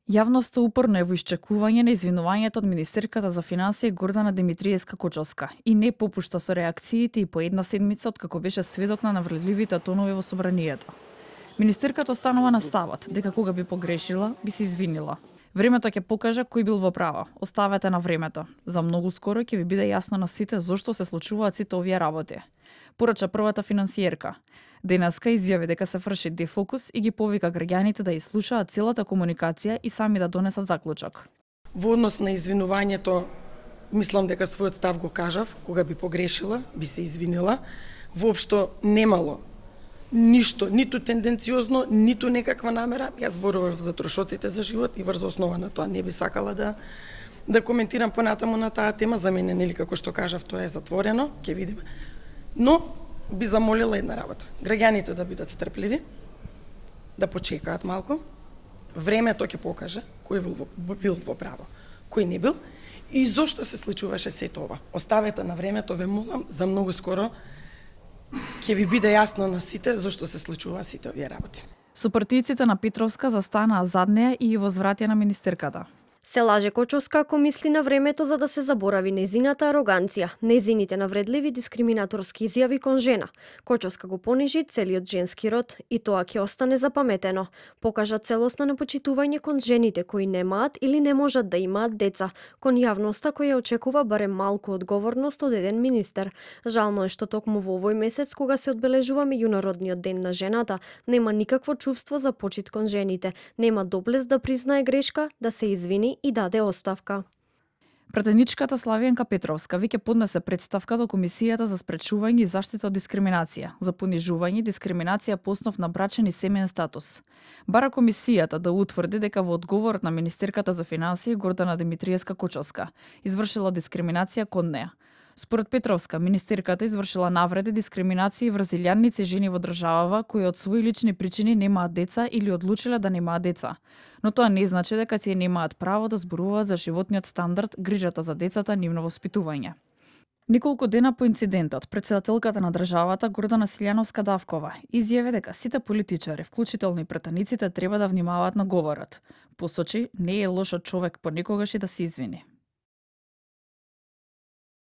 Јавноста упорно е во исчекување на извинувањето од министерката за финансии Гордана Димитриевска-Кочовска и не попушта со реакциите и по една седмица откако беше сведок на навредливите тонови во собранието. Министерката останува на ставот дека кога би погрешила, би се извинила. Времето ќе покаже кој бил во право. Оставете на времето. За многу скоро ќе ви биде јасно на сите зошто се случуваат сите овие работи. Порача првата финансиерка. Денеска изјави дека се врши дефокус и ги повика граѓаните да слушаат целата комуникација и сами да донесат заклучок. Во однос на извинувањето, мислам дека својот став го кажав, кога би погрешила, би се извинила. Воопшто немало ништо, ниту тенденциозно, ниту некаква намера. Јас зборував за трошоците за живот и врз основа на тоа не би сакала да коментирам понатаму на таа тема. За мене, нели како што кажав, тоа е затворено, ќе видиме. Но би замолила една работа. Граѓаните да бидат стрпливи, да почекаат малку. Времето ќе покаже кој бил во право, кој не бил и зошто се случуваше сето ова. Оставете на времето, ве молам, за многу скоро ќе ви биде јасно на сите зошто се случува сите овие работи. Сопартијците на Петровска застанаа зад неа и ја возвратија на министерката. Се лаже Кочовска ако мисли на времето за да се заборави незината ароганција, незините навредливи дискриминаторски изјави кон жена. Кочовска го понижи целиот женски род и тоа ќе остане запаметено. Покажа целосно непочитување кон жените кои немаат или не можат да имаат деца, кон јавноста која очекува барем малку одговорност од еден министер. Жално е што токму во овој месец кога се одбележува меѓународниот ден на жената, нема никакво чувство за почит кон жените, нема доблест да признае грешка, да се извини и даде оставка. Пратеничката Славијанка Петровска веќе поднесе представка до Комисијата за спречување и заштита од дискриминација, за понижување и дискриминација по основ на брачен и семеен статус. Бара Комисијата да утврди дека во одговорот на Министерката за финансии Гордана Димитриевска-Кочовска извршила дискриминација кон неа. Според Петровска, министерката извршила навреди, дискриминации врз илјадници жени во државава кои од своји лични причини немаат деца или одлучиле да немаат деца. Но тоа не значи дека тие немаат право да зборуваат за животниот стандард, грижата за децата, нивно воспитување. Неколку дена по инцидентот, претседателката на државата Гордана Силјановска-Давкова изјави дека сите политичари, вклучително и пратениците, треба да внимаваат на говорот. Посочи, не е лошо човек понекогаш и да се извини.